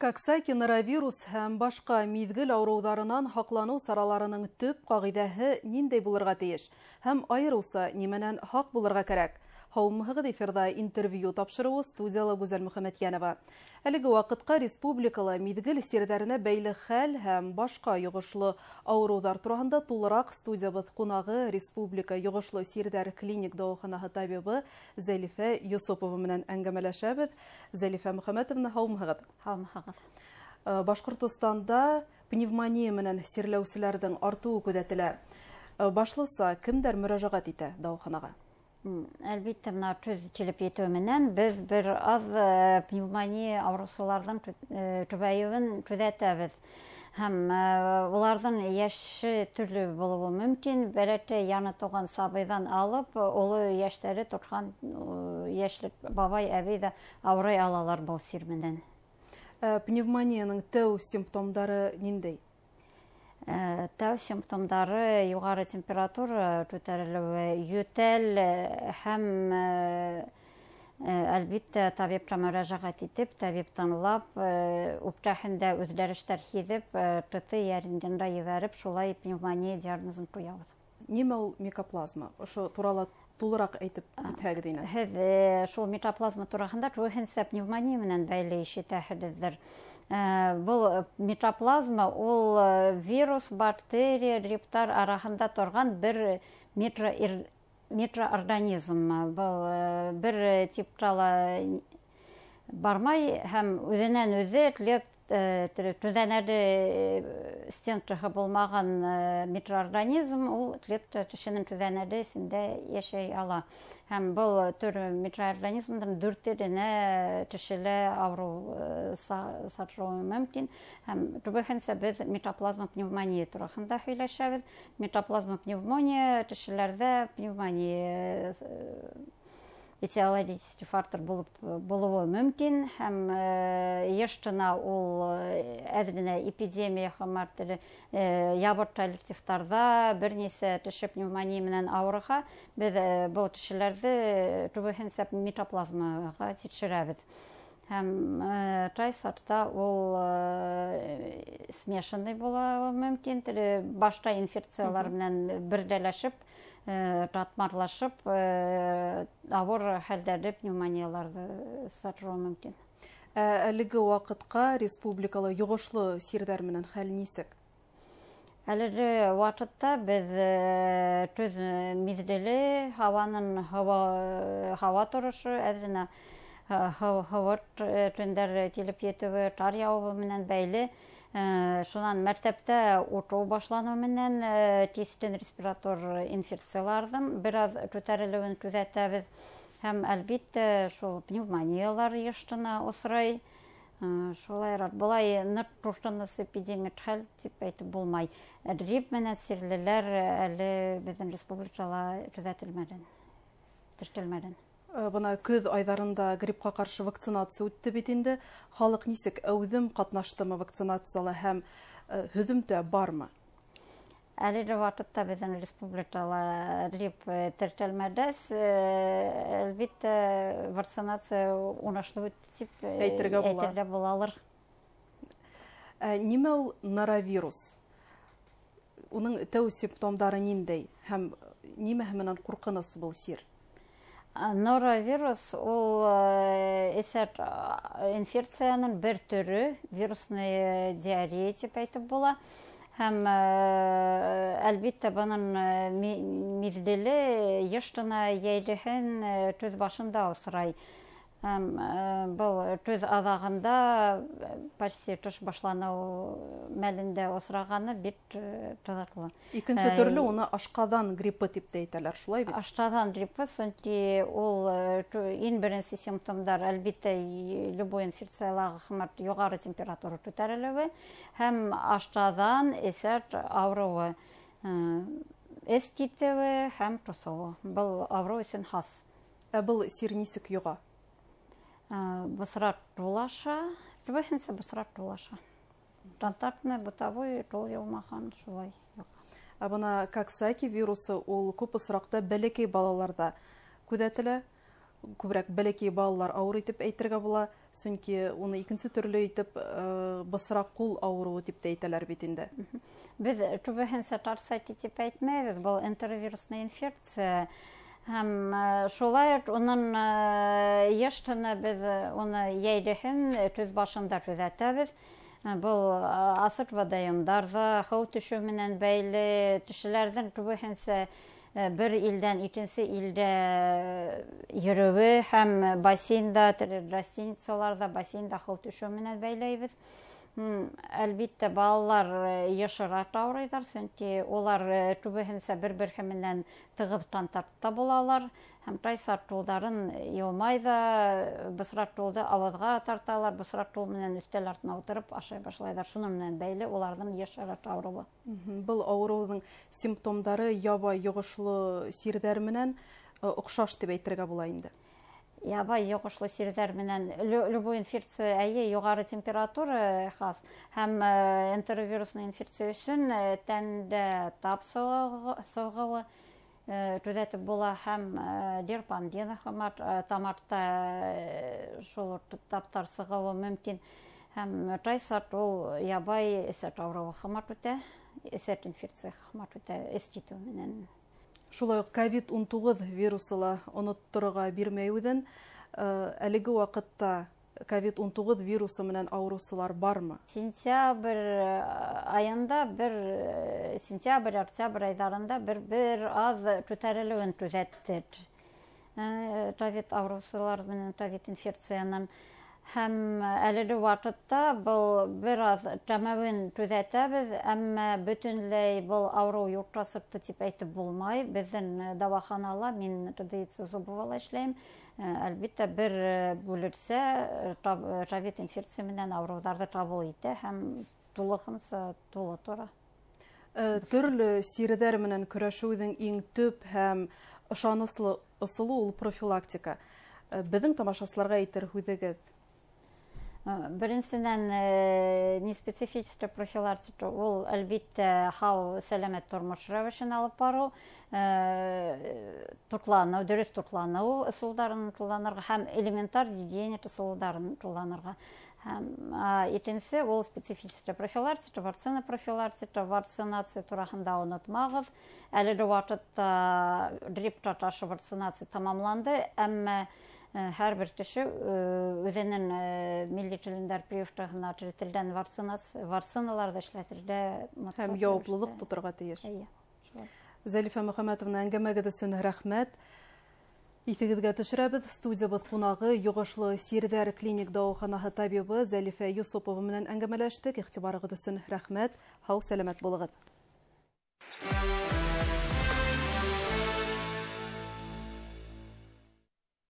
Каксаки норовирус һәм башка мизгел аурударынан һаклану сараларының төп кагыйдәһе ниндәй булырга тиеш һәм айрыуса нимәнән хак булырга кирәк? Һаумыгыз эфирда интервью тапшыруы студияла Гүзәл Мөхәммәтьянова. Әлеге вакытка республикала мизгел сирдәренә бәйле хәл һәм башка йогышлы аурудар турында тулырак студиябыз кунагы республика йогышлы сирдәр клиник дәваханаһы табибы Зәлифә Юсупова менән әңгәмәләшәбез. Зәлифә Мөхәммәтовна, һаумыгыз. Һаумыгыз. Башкортостанда пневмония менән сирләүселәрнең артуы күзәтелә. Башлыса кемдер мөрәҗәгать итә дәваханага? Әлбәттә, менә төз килеп җитү менән без бер аз пневмония авырусылардан түбәюен күзәтәбез. Һәм улардан яше төрле булуы мөмкин. Бәләтә яны туган сабыйдан алып, олы яшьтәре тоткан яшьлек бабай, әби дә авырый алалар бу сир менән. Пневмонияның тәү симптомдары ниндәй? Тәү симптомдары югары температура күтәрелүе, ютәл һәм әлбәттә табибка мөрәҗәгать итеп, табиб тыңлап, үпкәһендә үзгәрешләр сизеп, ТТ ярдәмендә ебәреп, шулай пневмония диагнозын куябыз. Нимә ул микоплазма? Ошо турында тулырак әйтеп үтәгез инде. Һез шул микоплазма турында күбенсә пневмония менән бәйле ишетәһегездер. Бұл микоплазма ул вирус, бактерия, грипптар арасында торган бер микроорганизм. Бұл бер типкала бармай һәм үзеннән үзе түзәнәде стенкаһы булмаган микроорганизм ул клетка кешенең түзәнәдесендә яшәй ала. Һәм бұл төр микроорганизмдан дүртенә кешелә авыру сатыруы мөмкин. Һәм күбенсә без микоплазма пневмония турында һөйләшәбез. Микоплазма пневмония кешеләрдә пневмония этиологический фактор булуы мөмкин. Һәм ешкына ул әзренә эпидемия хәммәттәре ябыр коллективтарда бернисә кеше пневмония менән авырыга, без бу кешеләрне күбенсә микоплазмага тикшерәбез. Һәм кайсакта ул смешанный була мөмкин, башка инфекциялар менән бердәләшеп, татмарлашып, авыр хәлдәге пневмонияларны сатыруы мөмкин. Әлеге вакытка республикалы йогышлы сирдәр менән хәл нисек? Әлеге вакытта без төз мизгеле һаваның һава торышы әзренә һава төндәр килеп җитүе, кар явуы менән бәйле. Шунан мәктәптә уку башлану менән кискен респиратор инфекциялардан бераз күтәрелүен күзәтәбез. Һәм әлбәттә шул пневмониялар ешкына осрый. Шулайрак булай нык куркыныч эпидемик хәл дип әйтеп булмай. Грипп менән сирлеләр әле безнең республикала күзәтелмәгән. Теркәлмәгән. Бына көз айдарында гриппка каршы вакцинация үтте бит инде. Халык нисек әүдем катнаштымы вакцинациялы һәм һөзүмтә бармы? Әлеге вакытта безнең республикала грипп теркәлмәдәс, әлбәттә вакцинация уңышлы үтте дип әйтергә булалыр. Нимә ул норовирус? Уның тәү симптомдары ниндәй һәм нимә менән куркыныс бул сир? Норовирус ул инфекцияның бер төрі, вирусный диарея дип әйтеп була. Һәм әлбәттә буның мизгеле ешкына яйлыһын төз башында осрай. Бұл төз азагында почти төш башлану мәлендә осраганы бит кызыклы. Икенче төрле уны ашкадан гриппы дип тә әйтәләр, шулай бит? Ашкадан гриппы, сөнки ул иң беренче симптомдар әлбәттә любой инфекцияларга хәммәт югары температура күтәрелүе һәм ашкадан эсәр авыруы, эс китүе һәм косуы. Бұл авыру өчен хас. Бұл сир нисек юга? Бысрак тулаша, күбенсә бысрак тулаша. Контактны бытовой тул яумаган шулай. Бына Каксаки вирусы ул күп осракта бәләкәй балаларда күзәтелә. күбрәк бәләкәй балалар авыру итеп әйтергә була, чөнки уны икенче төрле итеп бысрак кул авыруы дип тә әйтәләр бит инде. Без түбәһенсә тарсайт итеп әйтмәйбез, бу энтеровирусный инфекция. Һәм шулай уның яшьтәне без уны яйдәһен төз башында күзәтәбез. Бұл асык водоемдарда, һау төшү менән бәйле кешеләрнең түбәһенсә бер илдән икенче илдә йөрүе һәм бассейнда, гостиницаларда, бассейнда һау төшү менән бәйләйбез. Әлбиттә, балалар яшырак авырыйлар, чөнки олар түбәһенсә бер-берсе менән тыгыз контактта булалар. Һәм тайсак тулдарын йылмай да, бысрак тулды авызга тарталар, бысрак тул менән өстәл артына утырып ашай башлайлар. Шуның менән бәйле уларның яшырак авыруы. Был авыруның симптомдары ябай йогышлы сирдәр менән охшаш дип әйтергә була инде. Ябай йогышлы сирдәр менән любой инфекция югары температура хас һәм энтеровирусный инфекция өчен тәндә тап сыгуы күзәтеп була һәм дерпандина тамакта шул таптар сыгуы мөмкин һәм тайсак ул ябай эсәк авыруы хәмәт үтә, эсәк инфекция хәмәт үтә эститү менән. Шулай ук COVID-19 вирусыла оноттырырга бирмәюдән әлеге вакытта COVID-19 вирусы менән авырусылар бармы? Сентябрь айында, сентябрь-октябрь айдарында бер аз күтәрелүен күзәттек. COVID авырусылар менән COVID инфекциянан һәм әлеге вакытта был бер аз кәмәвен күзәтәбез, әмма бөтенләй был авыру юкка сыкты дип әйтеп булмай. Безнең дәваханала мин ТДЦ Зубовала эшләйм. Әлбиттә, бер бүлексә COVID инфекция менән авыруларны кабул итә һәм тулыгынса тулы тора. Төрле сирдәр менән көрәшүнең иң төп һәм ышаныслы ысулы ул профилактика. Безнең тамашачыларга әйтер һүзегез? Беренчедән, неспецифическая профилактика ул әлбиттә һау сәламәт тормыш рәвешен алып бару, туклану, дөрес туклану ысулдарын кулланырга һәм элементар гигиена ысулдарын кулланырга. Икенчесе ул специфическая профилактика, вакцина вакцинация турында онытмагыз. Әлеге вакытта гриппка каршы вакцинация тамамланды, әмма һәр бер кеше үзенең милли календарь прививкаһына кертелгән вакциналарда эшләтергә һәм яуаплылык тотырга тиеш. Зәлифә Мөхәммәтовна, әңгәмәгез өчен рәхмәт. Исегезгә төшерәбез. Студиябыз кунагы Йогышлы сирдәр клиник дәваханаһы табибы Зәлифә Юсупова менән әңгәмәләштек. Игътибарыгыз өчен рәхмәт. Һау, сәламәт булыгыз.